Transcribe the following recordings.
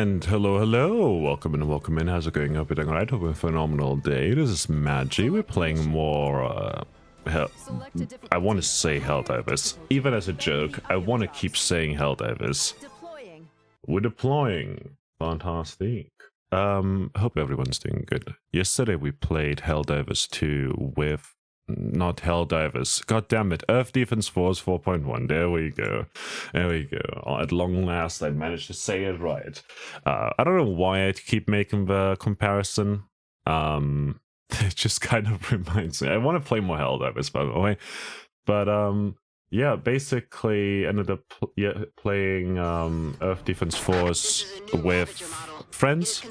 And hello, welcome in. How's it going? Hope you're doing alright. Hope a phenomenal day. This is Magi. We're playing more, I want to say Helldivers. Even as a joke, I want to keep saying Helldivers. We're deploying. Fantastic. Hope everyone's doing good. Yesterday we played Helldivers 2 with... Not Helldivers. God damn it. Earth Defense Force 4.1. There we go. There we go. At long last, I managed to say it right. I don't know why I keep making the comparison. It just kind of reminds me. I want to play more Helldivers, by the way. But, yeah, basically ended up playing Earth Defense Force with friends.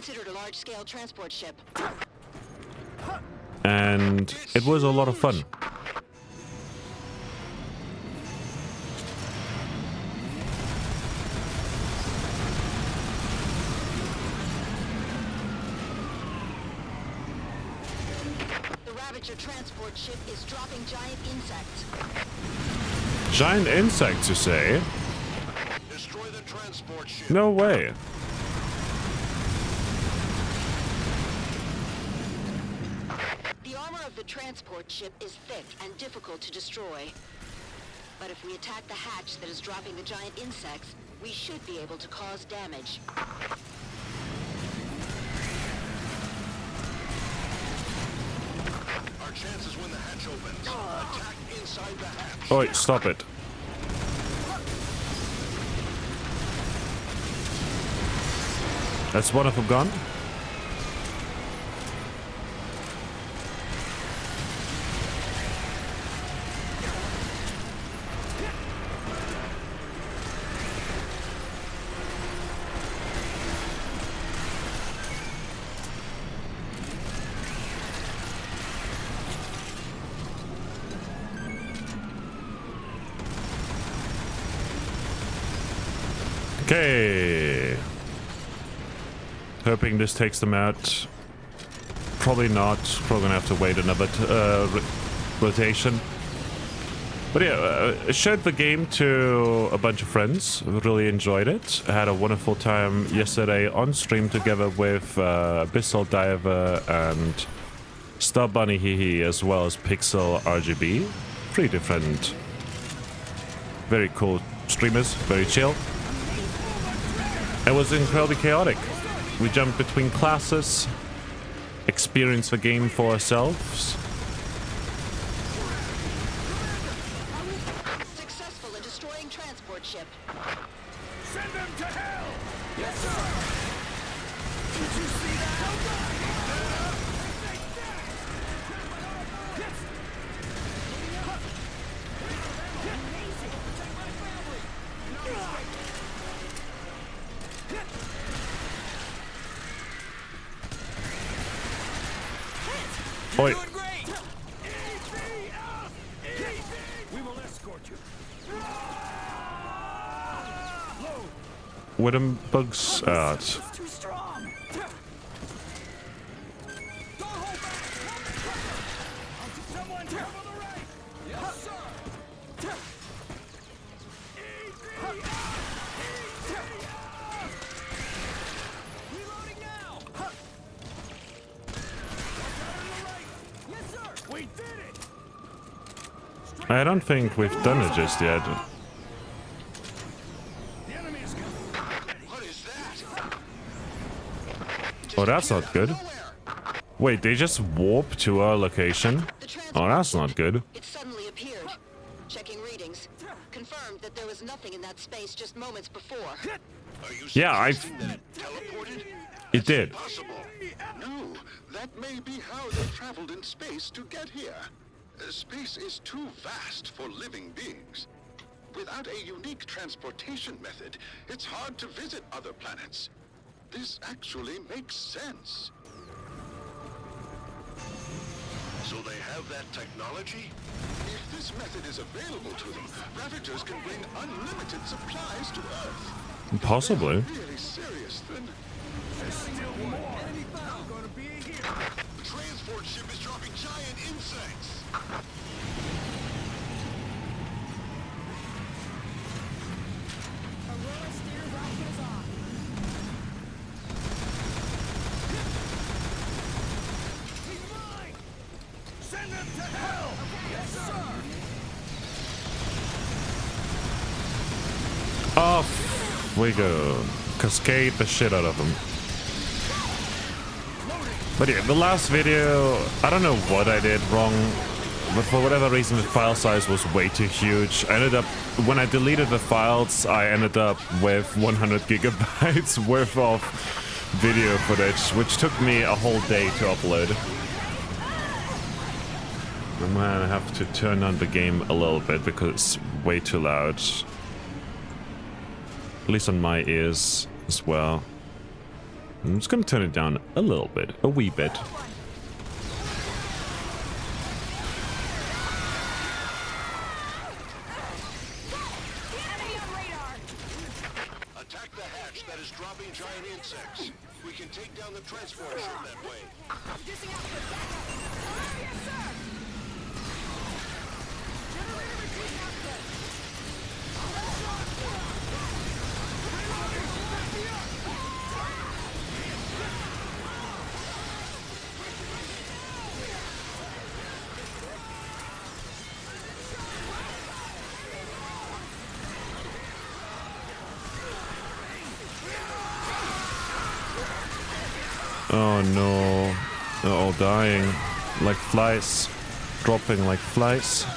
And it was a lot of fun. The Ravager transport ship is dropping giant insects. Giant insects, you say? Destroy the transport ship. No way. The transport ship is thick and difficult to destroy. But if we attack the hatch that is dropping the giant insects, we should be able to cause damage. Our chances when the hatch opens. Attack inside the hatch. Oh, wait, stop it. That's one of them gone? Okay. Hoping this takes them out. Probably not. Probably gonna have to wait another rotation. But yeah, I showed the game to a bunch of friends. Really enjoyed it. I had a wonderful time yesterday on stream together with Abyssal Diver and Star Bunny Hehe, as well as Pixel RGB. 3 different, very cool streamers. Very chill. It was incredibly chaotic. We jumped between classes, experienced the game for ourselves. Successful in destroying transport ship. Send them to hell! Yes, sir! Did you see that? Oi. We will escort you. With them bugs out. Too strong. Don't hold back. Someone cover the right. Yes, sir. Reloading now. We did it! I don't think we've done it just yet. The enemy is coming. What is that? Oh, that's not good. Wait, they just warp to our location? Oh, that's not good. It suddenly appeared. Checking readings. Confirmed that there was nothing in that space just moments before. Are you Yeah, suggesting that it teleported? It did. Possible. No, that may be how they traveled in space to get here. Space is too vast for living beings. Without a unique transportation method, it's hard to visit other planets. This actually makes sense. So they have that technology? If this method is available to them, Ravagers can bring unlimited supplies to Earth. Possibly. If they're really serious, then there's still more. Enemy found. Gonna be here. The transport ship is dropping giant insects. Off we go. Cascade the shit out of them. But yeah, the last video, I don't know what I did wrong, but for whatever reason the file size was way too huge. I ended up, when I deleted the files, I ended up with 100 gigabytes worth of video footage, which took me a whole day to upload. I'm gonna have to turn on the game a little bit because it's way too loud. At least on my ears as well. I'm just gonna turn it down a little bit, a wee bit. Attack the hatch that is dropping giant insects. We can take down the transport ship that way. Reducing output. Yes, sir. Generator reducing output. Oh no, they're all dying like flies, dropping like flies.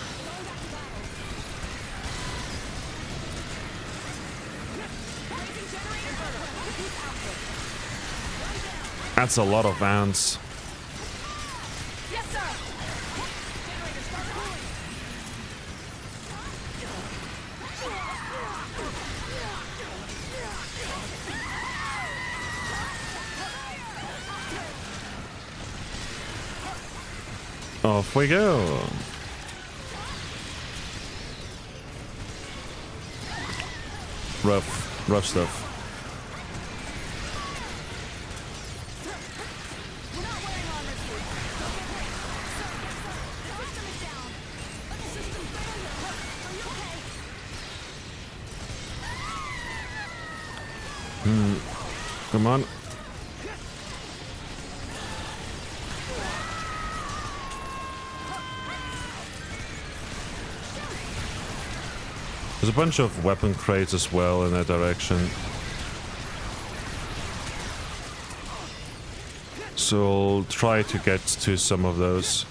That's a lot of ants. Yes, sir. Generator start cooling. Off we go. Rough stuff. We're not wearing armor suits. The system is down. System failure. Are you okay? Come on. There's a bunch of weapon crates as well in that direction. So I'll try to get to some of those.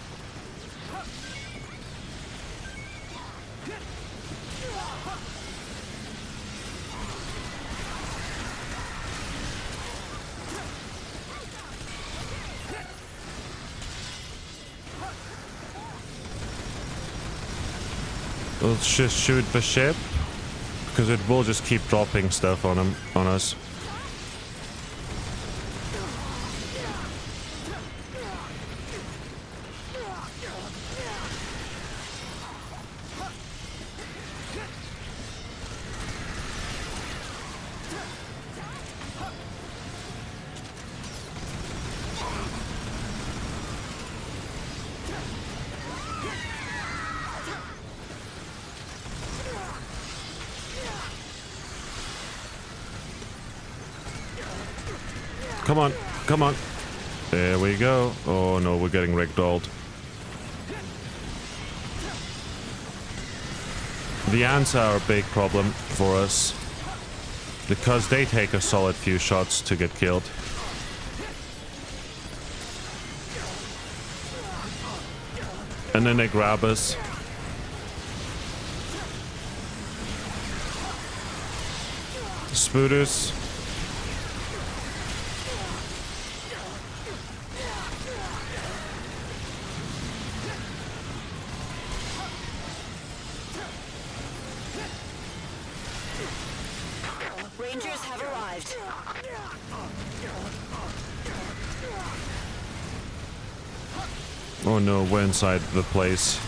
We'll just shoot the ship, because it will just keep dropping stuff on us. Come on, come on. There we go. Oh no, we're getting ragdolled. The ants are a big problem for us, because they take a solid few shots to get killed. And then they grab us. Spooters. Rangers have arrived. Oh no, we're inside the place.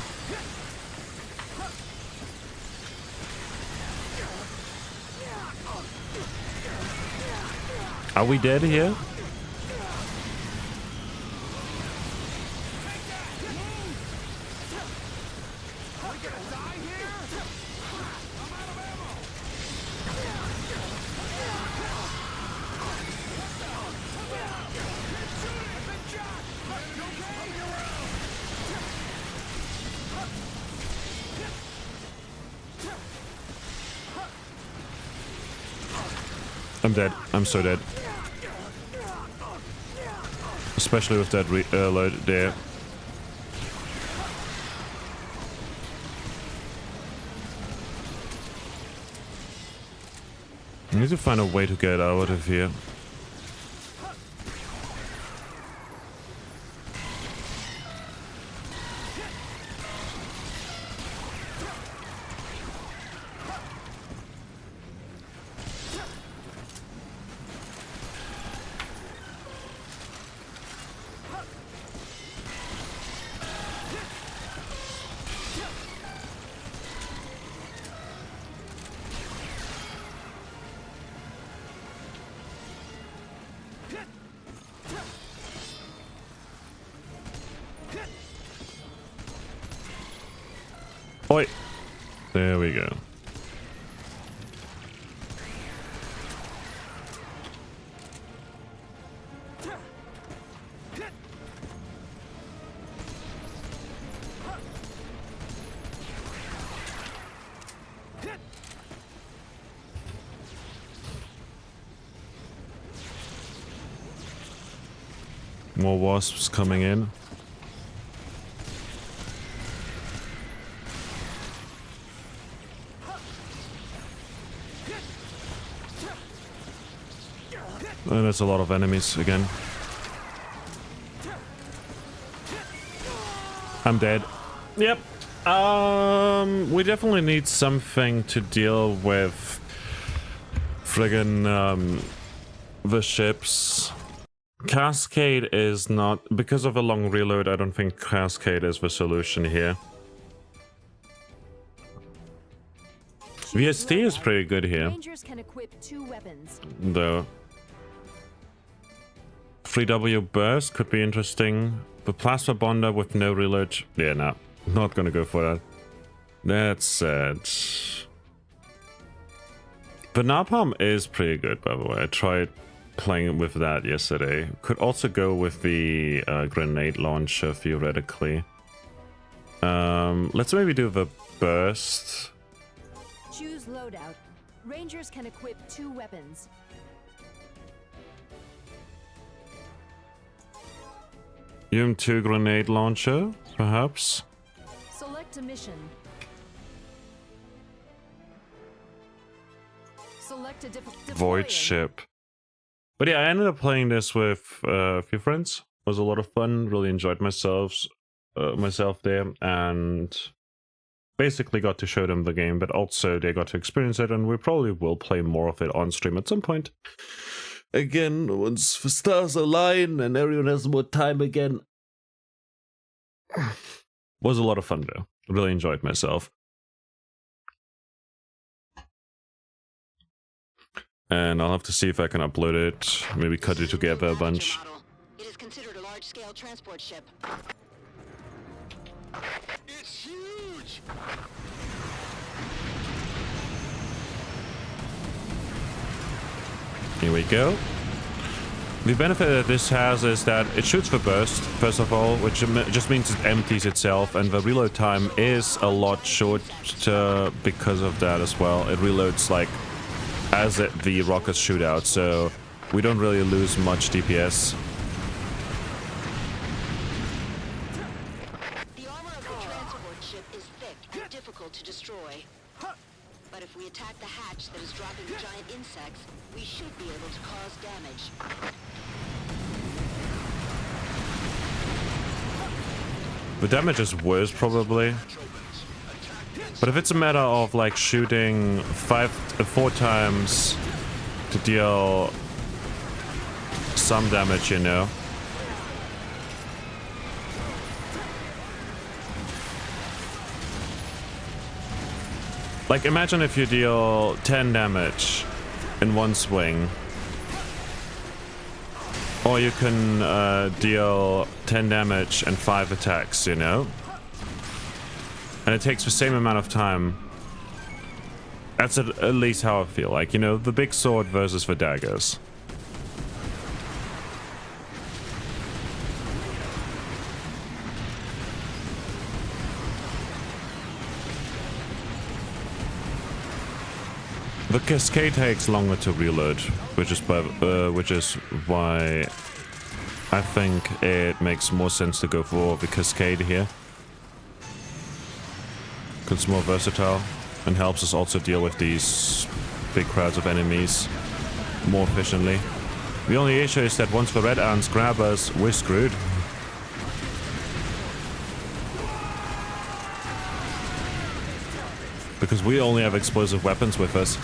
Are we dead here? I'm dead. I'm so dead. Especially with that reload there. I need to find a way to get out of here. Oi! There we go. More wasps coming in. And there's a lot of enemies again. I'm dead. Yep. We definitely need something to deal with friggin' the ships. Cascade is not, because of a long reload, I don't think Cascade is the solution here. VST is pretty good here. Rangers can equip 2 weapons. Though. 3W burst could be interesting. The plasma bonder with no reload. Yeah, no. Not gonna go for that. That's sad. The napalm is pretty good, by the way. I tried playing with that yesterday. Could also go with the grenade launcher theoretically. Let's maybe do the burst. Choose loadout. Rangers can equip 2 weapons. UM2 grenade launcher, perhaps. Select a mission. Select a Void ship. But yeah, I ended up playing this with a few friends. It was a lot of fun. Really enjoyed myself there, and basically got to show them the game, but also they got to experience it, and we probably will play more of it on stream at some point. Again, once the stars align and everyone has more time again. Was a lot of fun though. Really enjoyed myself. And I'll have to see if I can upload it. Maybe cut it together a bunch. It is considered a large-scale transport ship. It's huge! Here we go. The benefit that this has is that it shoots for burst, first of all, which just means it empties itself, and the reload time is a lot shorter because of that as well. It reloads like as the rockets shoot out, so we don't really lose much DPS. The armor of the transport ship is thick and difficult to destroy. But if we attack the hatch that is dropping the giant insects, we should be able to cause damage. The damage is worse, probably. But if it's a matter of like shooting 4 times to deal some damage, you know. Like imagine if you deal 10 damage in one swing. Or you can deal 10 damage and 5 attacks, you know? And it takes the same amount of time. That's at least how I feel. Like, you know, the big sword versus the daggers. The cascade takes longer to reload, which is why I think it makes more sense to go for the cascade here. Because it's more versatile and helps us also deal with these big crowds of enemies more efficiently. The only issue is that once the red ants grab us, we're screwed. Because we only have explosive weapons with us.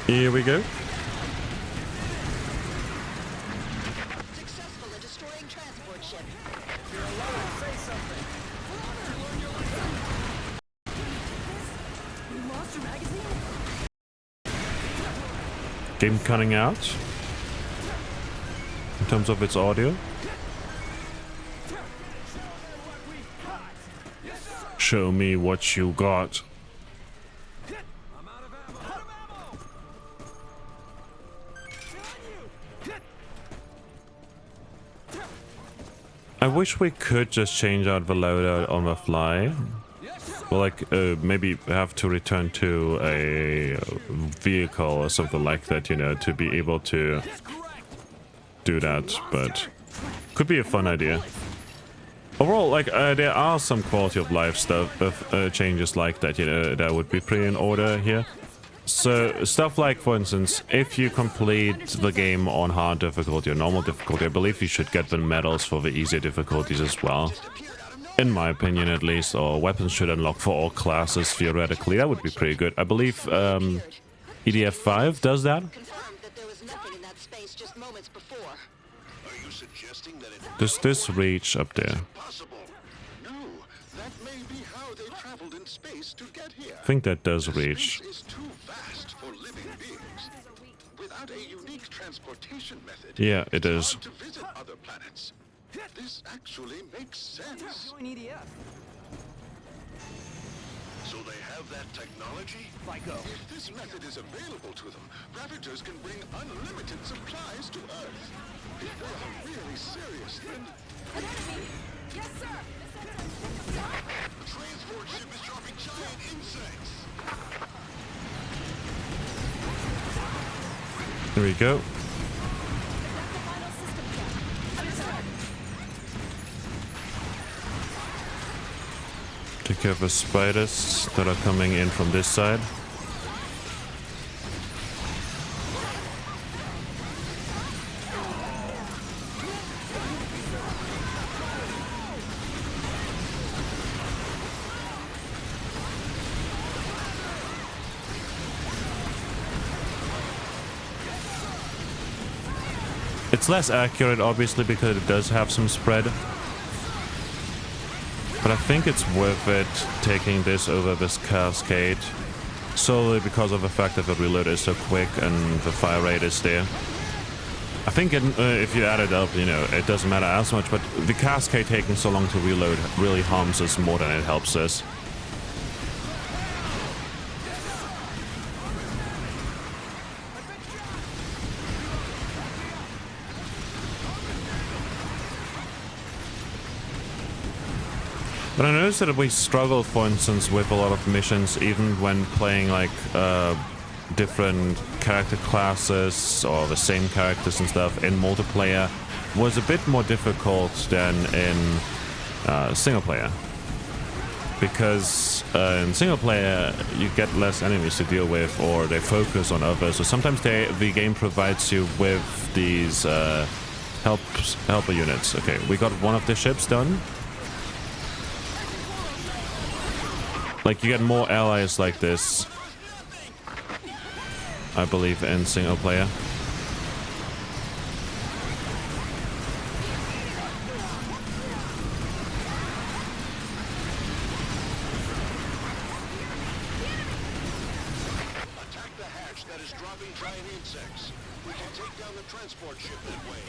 Here we go. Successful in destroying transport ship. You're alive, say something. You lost your magazine? Game cutting out in terms of its audio. Show me what you got. I wish we could just change out the loadout on the fly. Well, like, maybe have to return to a vehicle or something like that, you know, to be able to do that, but could be a fun idea. Overall, like, there are some quality of life stuff, changes like that, you know, that would be pretty in order here. So, stuff like, for instance, if you complete the game on hard difficulty or normal difficulty, I believe you should get the medals for the easier difficulties as well. In my opinion, at least, or weapons should unlock for all classes, theoretically. That would be pretty good. I believe EDF 5 does that. Confirmed that there was nothing in that space just moments before. Are you suggesting that it Does this reach up there? possible? No, that may be how they traveled in space to get here. I think that does reach. Space is too vast for living beings. Without a unique transportation method, Yeah, it it's is. hard to visit other planets. This actually makes sense. Join EDF. So they have that technology? FICO. If this method is available to them, Ravagers can bring unlimited supplies to Earth. If they are really serious, then Yes, sir! the transport ship is dropping giant insects. There we go. The final system check. Understood. Take care of the spiders that are coming in from this side. It's less accurate, obviously, because it does have some spread. But I think it's worth it taking this over this cascade, solely because of the fact that the reload is so quick and the fire rate is there. I think if you add it up, you know, it doesn't matter as much, but the cascade taking so long to reload really harms us more than it helps us. But I noticed that we struggle, for instance, with a lot of missions, even when playing like different character classes or the same characters and stuff in multiplayer, was a bit more difficult than in single player. Because in single player, you get less enemies to deal with, or they focus on others. So sometimes the game provides you with these helper units. Okay, we got one of the ships done. Like, you get more allies like this, I believe, in single player. Attack the hatch that is dropping giant insects. We can take down the transport ship that way.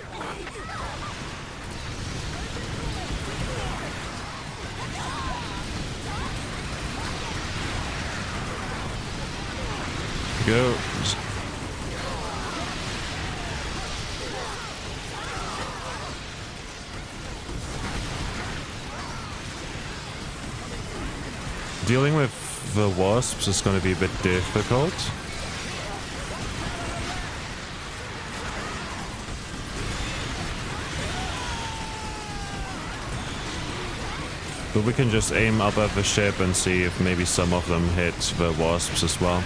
go. Dealing with the wasps is going to be a bit difficult. But we can just aim up at the ship and see if maybe some of them hit the wasps as well.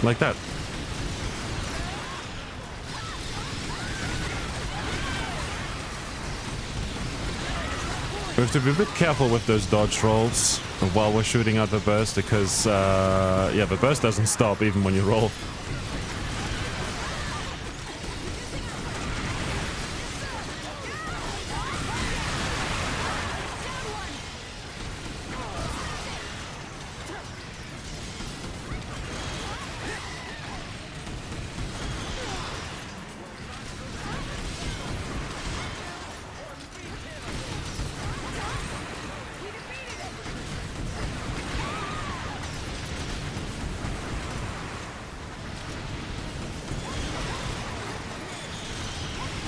Like that. We have to be a bit careful with those dodge rolls while we're shooting at the burst because, yeah, the burst doesn't stop even when you roll.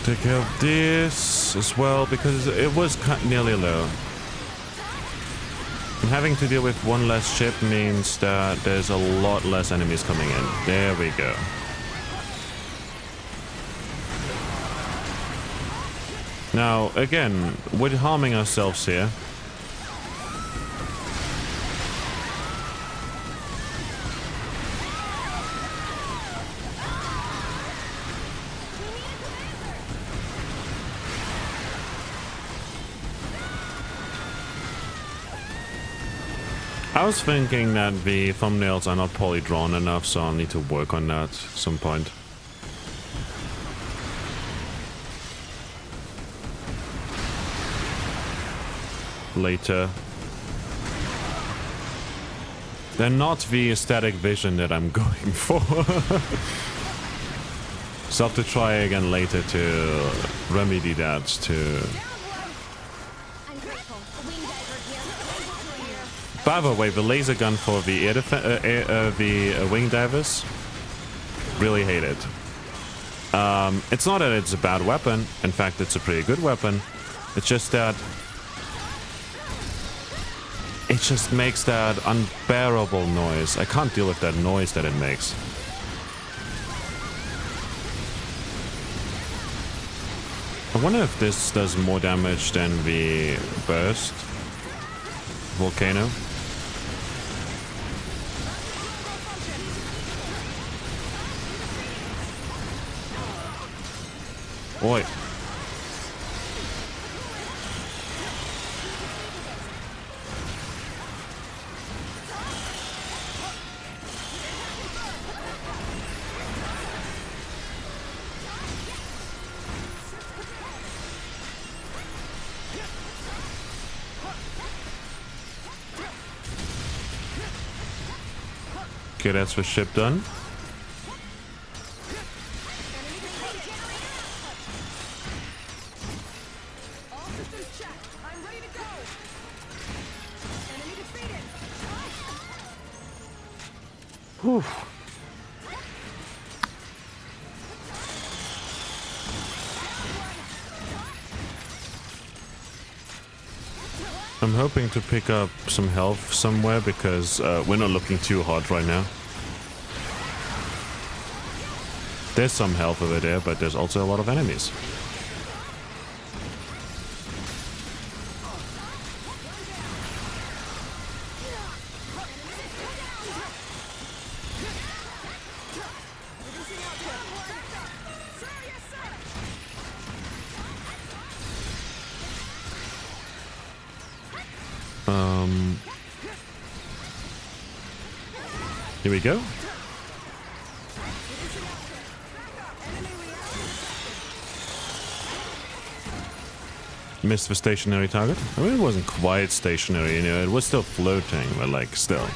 Take care of this as well because it was nearly low. And having to deal with one less ship means that there's a lot less enemies coming in. There we go. Now, again, we're harming ourselves here. I was thinking that the thumbnails are not poorly drawn enough, so I'll need to work on that at some point. Later. They're not the aesthetic vision that I'm going for. So I'll have to try again later to remedy that too. By the way, the laser gun for the wing divers, really hate it. It's not that it's a bad weapon. In fact, it's a pretty good weapon. It's just that it just makes that unbearable noise. I can't deal with that noise that it makes. I wonder if this does more damage than the burst volcano. Oi. Okay, that's the ship done. Whew. I'm hoping to pick up some health somewhere because we're not looking too hot right now. There's some health over there, but there's also a lot of enemies. Here we go. Missed the stationary target. I mean, it wasn't quite stationary, you know, it was still floating, but like, still.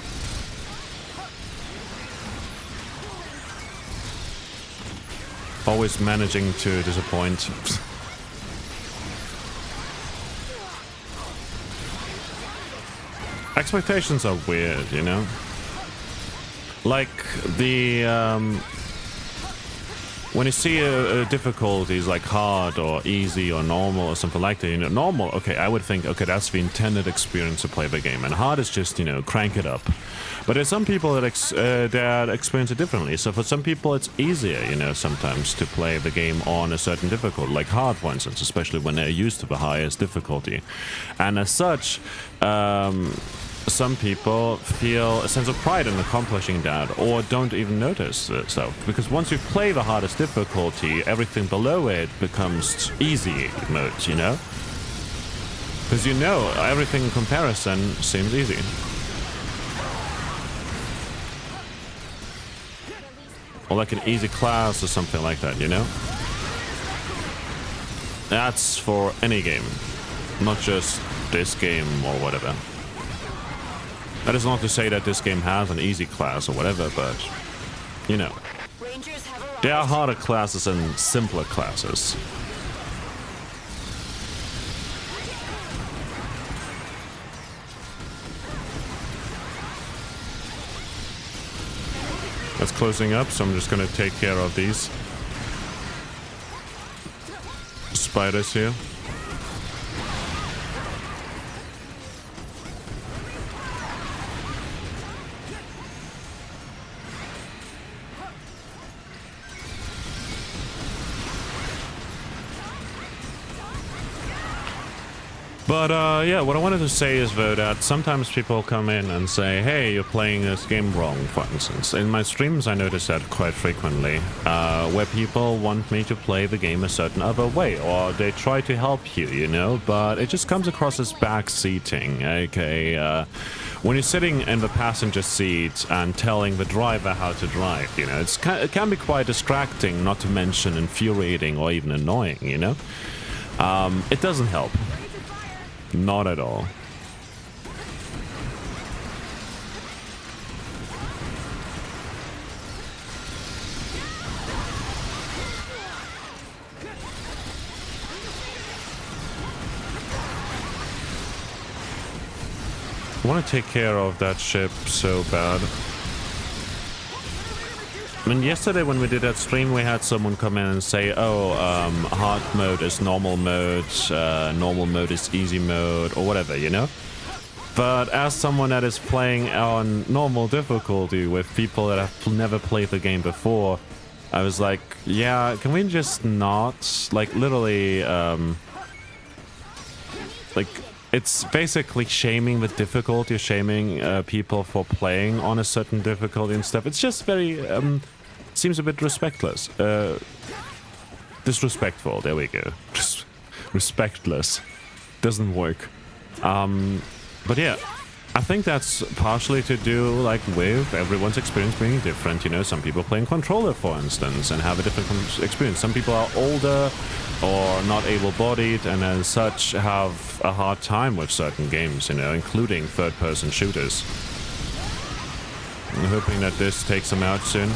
Always managing to disappoint. expectations are weird, you know? Like the when you see a difficulties like hard or easy or normal or something like that, you know, normal, okay, I would think, okay, that's the intended experience to play the game, and hard is just, you know, crank it up. But there's some people that experience it differently. So for some people, it's easier, you know, sometimes to play the game on a certain difficulty, like hard, for instance, especially when they're used to the highest difficulty. And as such, some people feel a sense of pride in accomplishing that, or don't even notice so, because once you play the hardest difficulty, everything below it becomes easy mode, you know? Because you know, everything in comparison seems easy. Or like an easy class or something like that, you know? That's for any game, not just this game or whatever. That is not to say that this game has an easy class or whatever, but, you know. There are harder classes and simpler classes. That's closing up, so I'm just gonna take care of these spiders here. But yeah, what I wanted to say is though that sometimes people come in and say, hey, you're playing this game wrong, for instance. In my streams I notice that quite frequently, where people want me to play the game a certain other way, or they try to help you, you know, but it just comes across as backseating, okay? When you're sitting in the passenger seat and telling the driver how to drive, you know, it can be quite distracting, not to mention infuriating or even annoying, you know? It doesn't help. Not at all. I want to take care of that ship so bad. I mean, yesterday when we did that stream, we had someone come in and say, oh, hard mode is normal mode is easy mode, or whatever, you know? But as someone that is playing on normal difficulty with people that have never played the game before, I was like, yeah, can we just not? Like, literally, like, it's basically shaming the difficulty, shaming people for playing on a certain difficulty and stuff. It's just very, seems a bit respectless. Disrespectful, there we go. Just respectless. Doesn't work. But yeah, I think that's partially to do, like, with everyone's experience being different. You know, some people playing controller, for instance, and have a different experience. Some people are older or not able-bodied, and as such have a hard time with certain games, you know, including third-person shooters. I'm hoping that this takes them out soon.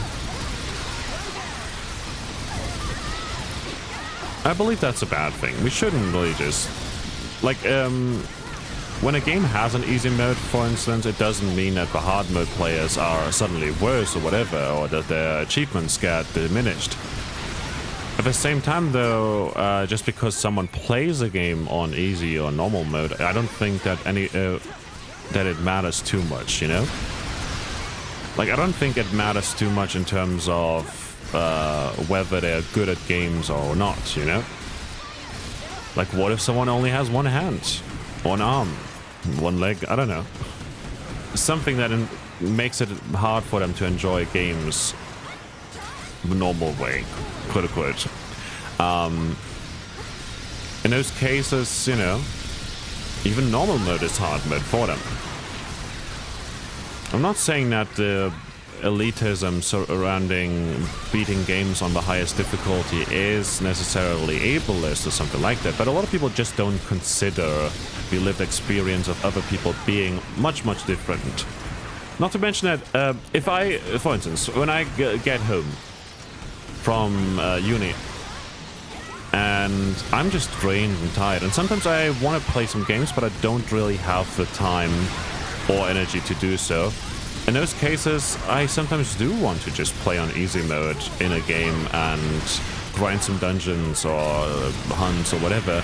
I believe that's a bad thing. We shouldn't really just... Like, when a game has an easy mode, for instance, it doesn't mean that the hard mode players are suddenly worse or whatever, or that their achievements get diminished. At the same time, though, just because someone plays a game on easy or normal mode, I don't think that that it matters too much, you know? Like, I don't think it matters too much in terms of whether they're good at games or not, you know? Like, what if someone only has one hand, one arm, one leg? I don't know. Something that makes it hard for them to enjoy games the normal way, quote-unquote. In those cases, you know, even normal mode is hard mode for them. I'm not saying that the elitism surrounding beating games on the highest difficulty is necessarily ableist or something like that, but a lot of people just don't consider the lived experience of other people being much, much different. Not to mention that if I, for instance, when I get home from uni and I'm just drained and tired, and sometimes I want to play some games, but I don't really have the time or energy to do so. In those cases, I sometimes do want to just play on easy mode in a game and grind some dungeons or hunts or whatever.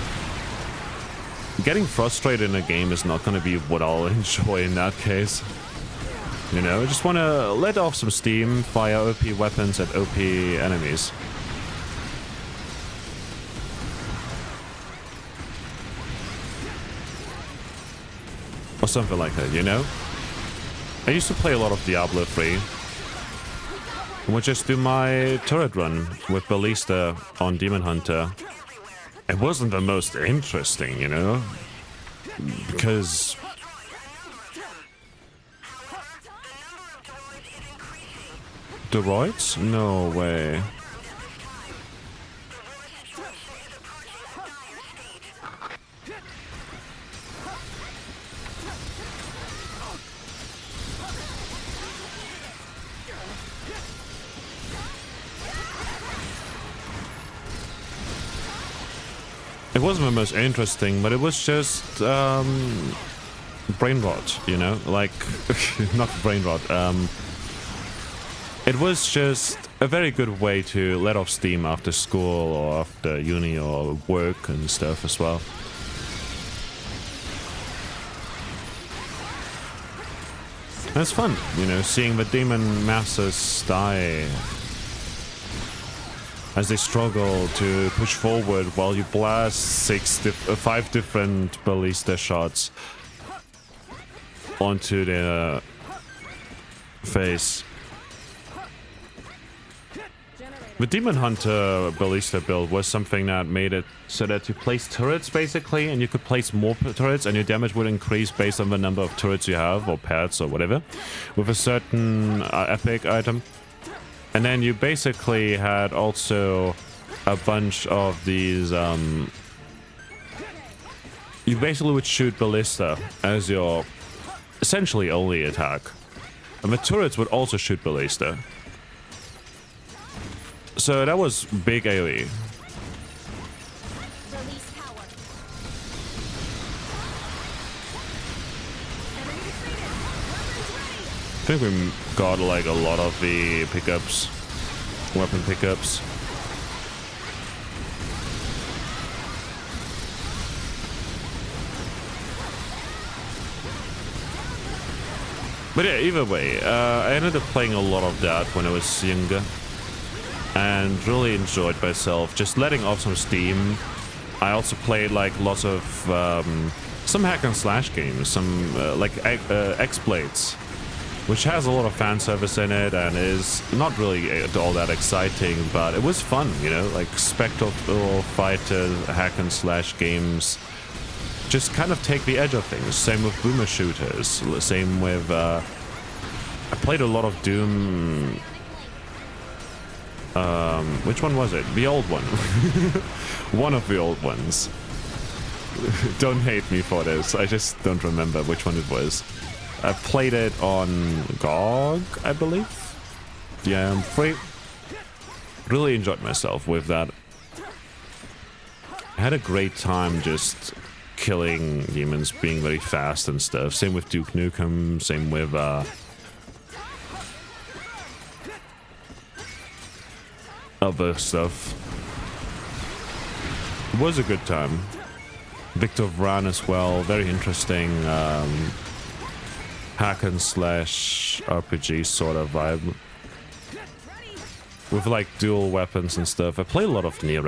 Getting frustrated in a game is not going to be what I'll enjoy in that case. You know, I just want to let off some steam, fire OP weapons at OP enemies. Or something like that, you know? I used to play a lot of Diablo 3. And would just do my turret run with Ballista on Demon Hunter. It wasn't the most interesting, you know? Because... Droids? No way. It wasn't the most interesting, but it was just brain rot, you know, like not brain rot. It was just a very good way to let off steam after school or after uni or work and stuff as well. And it's fun, you know, seeing the demon masses die as they struggle to push forward while you blast 5 different ballista shots onto their face. The Demon Hunter ballista build was something that made it so that you place turrets basically, and you could place more turrets and your damage would increase based on the number of turrets you have, or pads or whatever, with a certain epic item. And then you basically had also a bunch of these, you basically would shoot ballista as your essentially only attack. And the turrets would also shoot ballista. So that was big AoE. I think we got like a lot of the pickups, weapon pickups. But yeah, either way, I ended up playing a lot of that when I was younger. And really enjoyed myself, just letting off some steam. I also played like lots of some hack and slash games, some like X-Blades, which has a lot of fan service in it and is not really all that exciting, but it was fun, you know, like spectral fighter hack and slash games just kind of take the edge of things. Same with boomer shooters, same with I played a lot of Doom. Which one was it? The old one. One of the old ones. Don't hate me for this, I just don't remember which one it was. I played it on GOG, I believe. Yeah, I'm free. Really enjoyed myself with that. I had a great time just killing demons, being very fast and stuff. Same with Duke Nukem, same with other stuff. It was a good time. Victor Vran as well, very interesting hack and slash RPG sort of vibe. With like dual weapons and stuff. I played a lot of Nier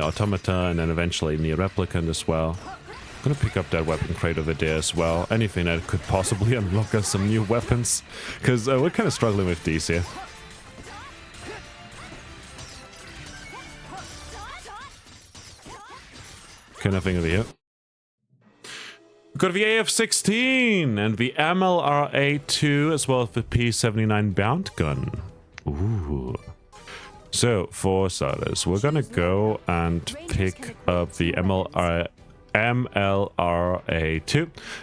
Automata and then eventually Nier Replicant as well. I'm gonna pick up that weapon crate over there as well. Anything that could possibly unlock us some new weapons. Because we're kind of struggling with these here. Okay, nothing over here. We've got the AF-16 and the MLRA-2 as well as the P-79 Bound Gun. Ooh. So, for starters, we're gonna go and pick up the MLRA-2,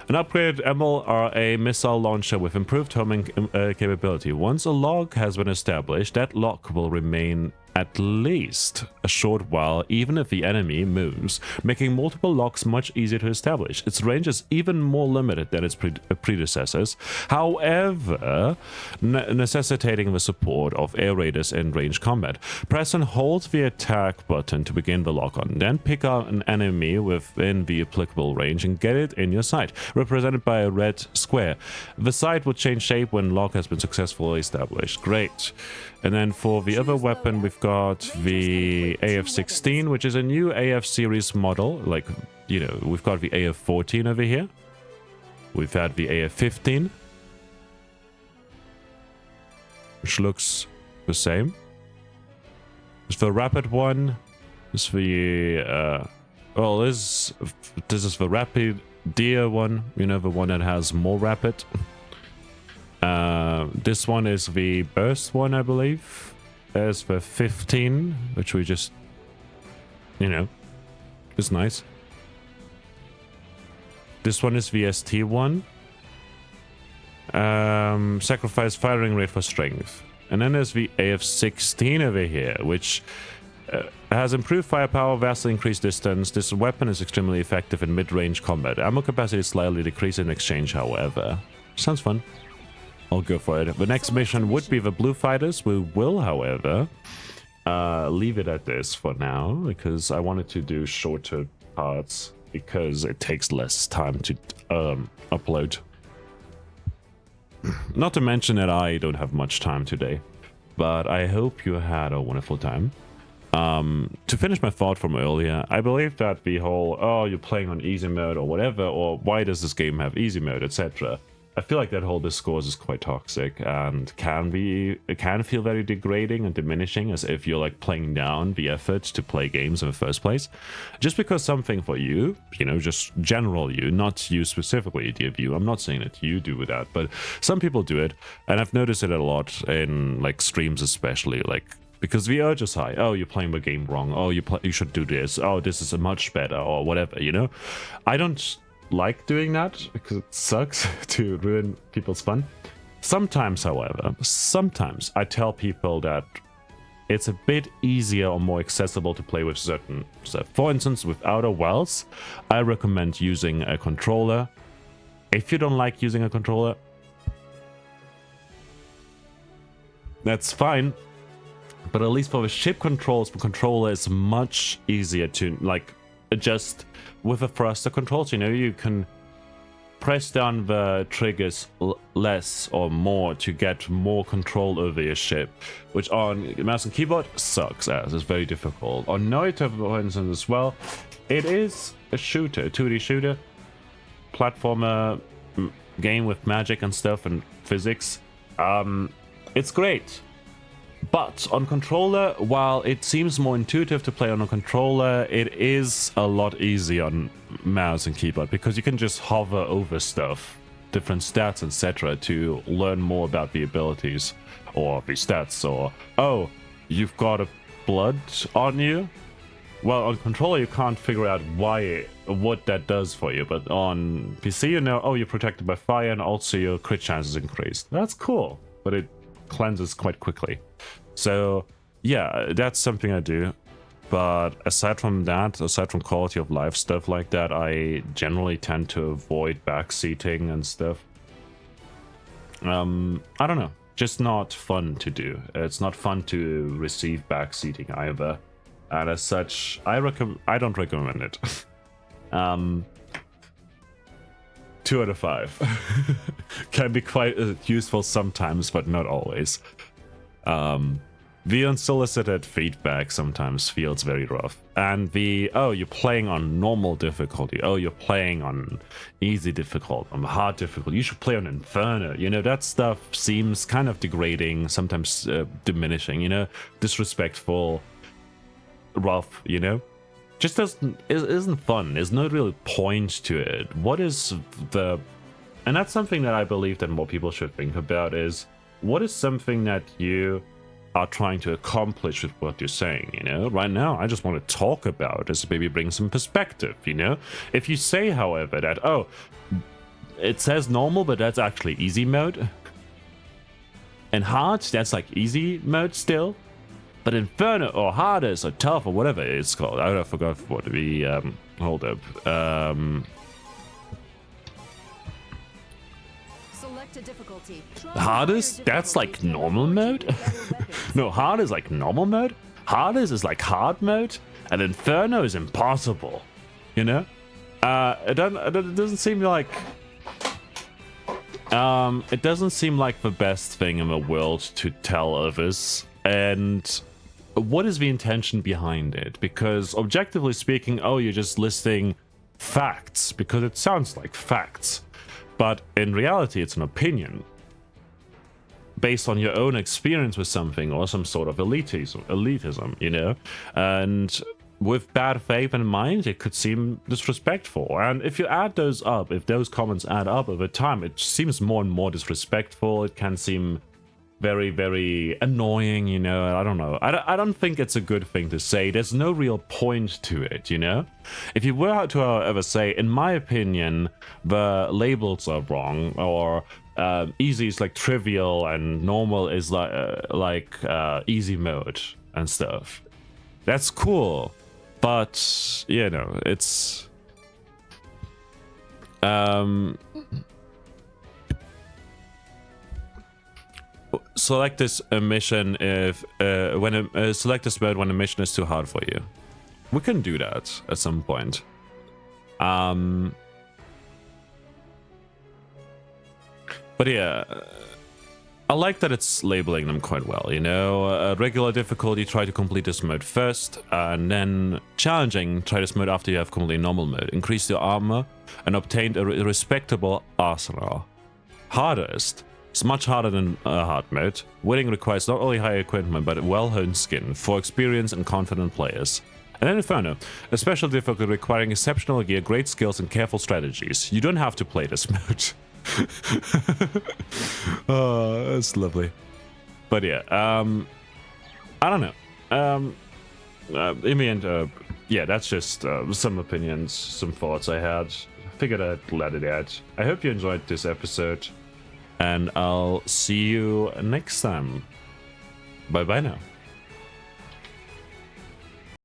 an upgraded MLRA missile launcher with improved homing capability. Once a lock has been established, that lock will remain at least a short while, even if the enemy moves, making multiple locks much easier to establish. Its range is even more limited than its predecessors, however, necessitating the support of air raiders in range combat. Press and hold the attack button to begin the lock-on, then pick out an enemy within the applicable range and get it in your sight, represented by a red square. The sight will change shape when lock has been successfully established. Great. And then for the other weapon, we've got the AF-16, which is a new AF series model. Like, you know, we've got the AF-14 over here. We've had the AF-15, which looks the same. It's the rapid one. It's the well, this is the rapid deer one. You know, the one that has more rapid. This one is the burst one, I believe. There's the 15, which we just, you know, is nice. This one is the ST one. Sacrifice firing rate for strength. And then there's the AF-16 over here, which has improved firepower, vastly increased distance. This weapon is extremely effective in mid-range combat. Ammo capacity is slightly decreased in exchange, however. Sounds fun. I'll go for it. The next mission would be the Blue Fighters. We will, however, leave it at this for now, because I wanted to do shorter parts, because it takes less time to upload. Not to mention that I don't have much time today, but I hope you had a wonderful time. To finish my thought from earlier, I believe that the whole, oh, you're playing on easy mode or whatever, or why does this game have easy mode, etc., I feel like that whole discourse is quite toxic and can feel very degrading and diminishing, as if you're like playing down the effort to play games in the first place. Just because something for you, you know, just general you, not you specifically, dear view. I'm not saying that you do that, but some people do it, and I've noticed it a lot in like streams, especially like. Because the urge is high. Oh, you're playing the game wrong. Oh, you should do this. Oh, this is much better, or whatever, you know? I don't like doing that, because it sucks to ruin people's fun. Sometimes, however, I tell people that it's a bit easier or more accessible to play with certain stuff. For instance, with Outer Wilds, I recommend using a controller. If you don't like using a controller, that's fine. But at least for the ship controls, the controller is much easier to like adjust with the thruster controls. You know, you can press down the triggers less or more to get more control over your ship, which on mouse and keyboard sucks ass. It's very difficult. On Noita, for instance, as well, it is a shooter, a 2D shooter, platformer game with magic and stuff and physics. It's great. But on controller, while it seems more intuitive to play on a controller, it is a lot easier on mouse and keyboard, because you can just hover over stuff, different stats, etc., to learn more about the abilities or the stats. Or, oh, you've got a blood on you? Well, on controller, you can't figure out what that does for you, but on PC, you know, oh, you're protected by fire, and also your crit chance is increased. That's cool, but it cleanses quite quickly. So yeah, that's something I do. But aside from that, aside from quality of life stuff like that, I generally tend to avoid backseating and stuff. I don't know, just not fun to do. It's not fun to receive backseating either, and as such, I don't recommend it. 2 out of 5. Can be quite useful sometimes, but not always. The unsolicited feedback sometimes feels very rough. And the, oh, you're playing on normal difficulty. Oh, you're playing on easy difficulty, on hard difficulty. You should play on Inferno. You know, that stuff seems kind of degrading, sometimes diminishing, you know, disrespectful, rough, you know? Just isn't fun. There's no real point to it. What is the... And that's something that I believe that more people should think about is, what is something that you are trying to accomplish with what you're saying, you know? Right now, I just want to talk about this, maybe bring some perspective, you know? If you say, however, that, oh, it says normal, but that's actually easy mode, and hard, that's like easy mode still, But Inferno or Hardest or Tough or whatever it's called, I forgot what we hold up. Select a difficulty. Hardest? That's like normal mode? No, hard is like normal mode. Hardest is like hard mode, and Inferno is impossible. You know? It doesn't seem like it doesn't seem like the best thing in the world to tell others. And what is the intention behind it? Because objectively speaking, oh, you're just listing facts because it sounds like facts. But in reality, it's an opinion based on your own experience with something or some sort of elitism, you know? And with bad faith in mind, it could seem disrespectful. And if you add those up, if those comments add up over time, it seems more and more disrespectful. It can seem very, very annoying, you know? I don't know. I don't think it's a good thing to say. There's no real point to it, you know? If you were to ever say, in my opinion, the labels are wrong, or easy is like trivial and normal is like easy mode and stuff, that's cool. But, you know, it's... select this mission if select this mode when a mission is too hard for you. We can do that at some point. But yeah, I like that it's labeling them quite well, you know. Regular difficulty, try to complete this mode first, and then challenging, try this mode after you have completed normal mode. Increase your armor and obtained a respectable arsenal. Hardest. It's much harder than hard mode. Winning requires not only high equipment, but a well-honed skin for experienced and confident players. And then Inferno, a special difficulty requiring exceptional gear, great skills, and careful strategies. You don't have to play this mode. Oh, that's lovely. But yeah, I don't know. In the end, yeah, that's just some opinions, some thoughts I had. Figured I'd let it out. I hope you enjoyed this episode, and I'll see you next time. Bye bye now.